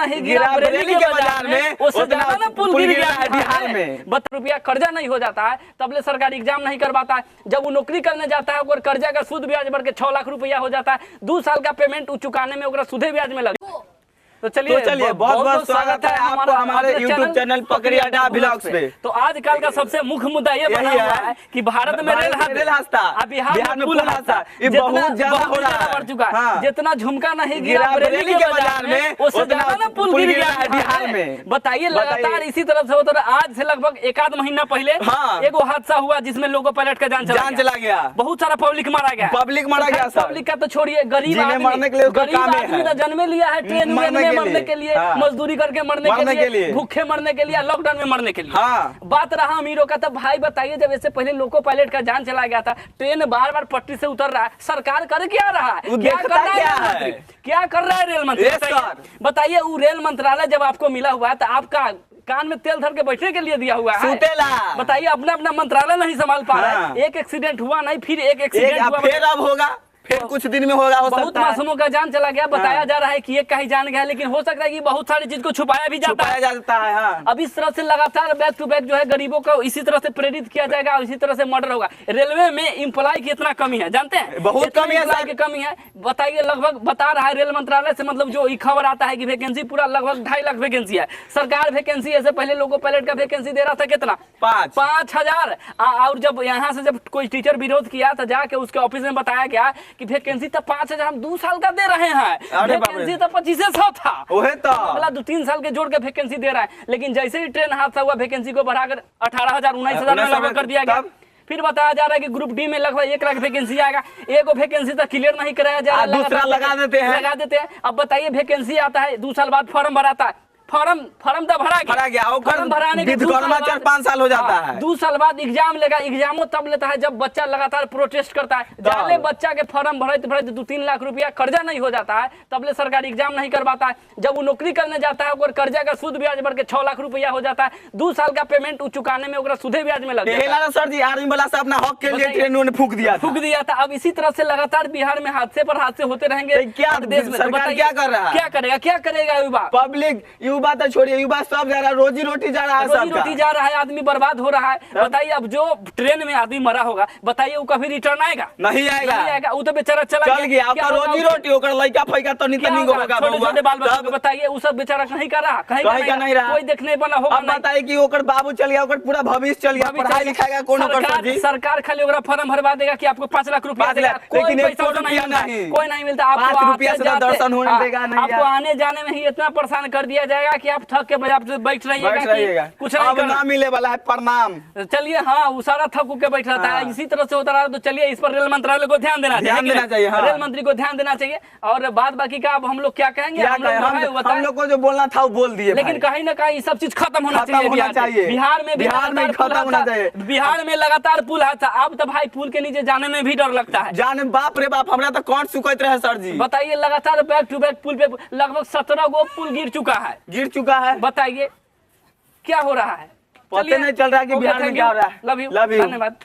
नहीं गिरा बरेली के बाजार में, उससे ज्यादा ना पुल गिर गया है बिहार में। 72 रुपया कर्जा नहीं हो जाता है तब ले सरकार एग्जाम नहीं करवाता है। जब वो नौकरी करने जाता है और कर्जा का सूद ब्याज बढ़ के 6 लाख रुपया हो जाता है, 2 साल का पेमेंट चुकाने में ओकरा सूदे ब्याज में लग। तो चलिए बहुत बहुत स्वागत है आपको हमारे YouTube चैनल पकड़ी अड्डा ब्लॉग्स पे। तो आजकल का सबसे मुख्य मुद्दा ये बना हुआ है कि भारत में रेल हादसा, बिहार में पुल हादसा बहुत ज्यादा बढ़ चुका है। जितना झुमका नहीं गिरा बरेली के बाजार में, उससे ज्यादा ना पुल गिर गया है बिहार में। बताइए लगातार इसी तरफ से होता रहा। आज से लगभग 1 महीना पहले एगो हादसा हुआ जिसमें लोगों पायलट का जान चला गया, बहुत सारा पब्लिक मारा गया। पब्लिक का तो छोड़िए, गरीब आदमी जन्मे लिया है ट्रेन में मरने के लिए, मजदूरी करके मरने के लिए, भूखे मरने के लिए, लॉकडाउन में मरने के लिए। बात रहा अमीरों का, तो भाई बताइए जब इससे पहले लोको पायलट का जान चला गया था, ट्रेन बार बार पटरी से उतर रहा है, सरकार कर क्या रहा है? क्या कर रहा है रेल मंत्री? बताइए वो रेल मंत्रालय जब आपको मिला हुआ है तो आपका कान में तेल धर के बैठने के लिए दिया हुआ है। बताइए अपना अपना मंत्रालय नहीं संभाल पा रहा है। एक एक्सीडेंट हुआ नहीं, फिर एक एक्सीडेंट हुआ, फिर अब होगा, फिर कुछ दिन में होगा। बहुत मासूमों का जान चला गया। बताया जा रहा है कि एक का ही जान गया, लेकिन हो सकता है कि बहुत सारी चीज को छुपाया भी जाता है। अब इस तरह से लगातार बैक टू बैक जो है गरीबों को इसी तरह से प्रेरित किया जाएगा और इसी तरह से मर्डर होगा। रेलवे में एम्प्लॉय की इतना कमी है, जानते हैं? बहुत कमी है, कमी है। बताइए लगभग बता रहा है रेल मंत्रालय से, मतलब जो खबर आता है कि वैकेंसी पूरा लगभग 2.5 लाख वैकेंसी है। सरकार वैकेंसी ऐसे पहले लोगों पायलट का वैकेंसी दे रहा था कितना? 5,000। और जब यहाँ से जब कोई टीचर विरोध किया तो जाके उसके ऑफिस में बताया गया कि वैकेंसी तो 5,000 हम 2 साल का दे रहे हैं, वैकेंसी तो 2500 था। अगला 2-3 साल के जोड़ के वैकेंसी दे रहा है। लेकिन जैसे ही ट्रेन हादसा हुआ वैकेंसी को बढ़ाकर 18,000 19,000 में लगभग कर दिया गया। फिर बताया जा रहा है कि ग्रुप डी में लगभग 1 लाख वैकेंसी आएगा। एगो वैकेंसी तो क्लियर नहीं कराया जा रहा है, दूसरा लगा देते हैं। अब बताइए वैकेंसी आता है, 2 साल बाद फॉर्म भराता है, फॉर्म तो भरा गया, फॉर्म भराने के 4-5 साल हो जाता है। 2 साल बाद एग्जाम लेगा, एग्जामो तब लेता है जब बच्चा लगातार प्रोटेस्ट करता है। जाले बच्चा के फॉर्म भरते 2-3 लाख रुपया कर्जा नहीं हो जाता है, तब ले सरकार एग्जाम नहीं करवाता है। जब वो नौकरी करने जाता है और कर्जा का सूद ब्याज बढ़ के 6 लाख रुपया हो जाता है, 2 साल का पेमेंट चुकाने में ओकरा सूदे ब्याज में लग जाता है। सर जी आर्मी वाला से अपना हक के लिए ट्रेनों ने फूंक दिया था। अब इसी तरह से लगातार बिहार में हादसे पर हादसे होते रहेंगे। क्या देश में सरकार क्या कर रहा है? क्या करेगा युवा? पब्लिक युवा तो छोड़िए, युवा सब जा रहा है, रोजी रोटी जा रहा है, आदमी बर्बाद हो रहा है। बताइए अब जो ट्रेन में आदमी मरा होगा, बताइए वो कभी रिटर्न आएगा? नहीं आएगा। वो तो बेचारा चला गया, आपका रोजी रोटी ओकर लइका फइका तो नहीं होगा। छोटे बाल बच्चे बताइए वो सब बेचारा कहीं का रहा, कहीं का नहीं रहा, कोई देखने वाला होगा। अब बताइए कि ओकर बाबू चल गया, ओकर पूरा भविष्य चल गया, पढ़ाई लिखाएगा कौन? सरकार खाली ओकरा फॉर्म भरवा देगा कि आपको 5 लाख रुपया देगा, कोई पैसा कोई नहीं मिलता। 5 रुपया से दर्शन होने देगा नहीं। आपको आने जाने में ही इतना परेशान कर दिया जाएगा कि आप थक के बैठ रहिएगा, कुछ अब ना मिले वाला है प्रणाम। चलिए वो सारा थक के बैठ रहता है, इसी तरह से होता रहा। तो चलिए इस पर रेल मंत्रालय को ध्यान देना चाहिए। रेल मंत्री को ध्यान देना चाहिए। और बाद बाकी का अब हम लोग क्या कहेंगे? हम लोग को जो बोलना था वो बोल दिए, लेकिन कहीं ना कहीं सब चीज खत्म होना चाहिए। बिहार में खत्म होना चाहिए। बिहार में लगातार पुल हादसा, अब तो भाई पुल के नीचे जाने में भी डर लगता है। जाने बाप रे बाप, हमरा तो कौन सुकत रहे सर जी। बताइए लगातार बैक टू बैक पुल पे लगभग 17 गो पुल गिर चुका है। बताइए क्या हो रहा है? पता नहीं चल रहा है कि बिहार में क्या हो रहा है। लव यू, धन्यवाद।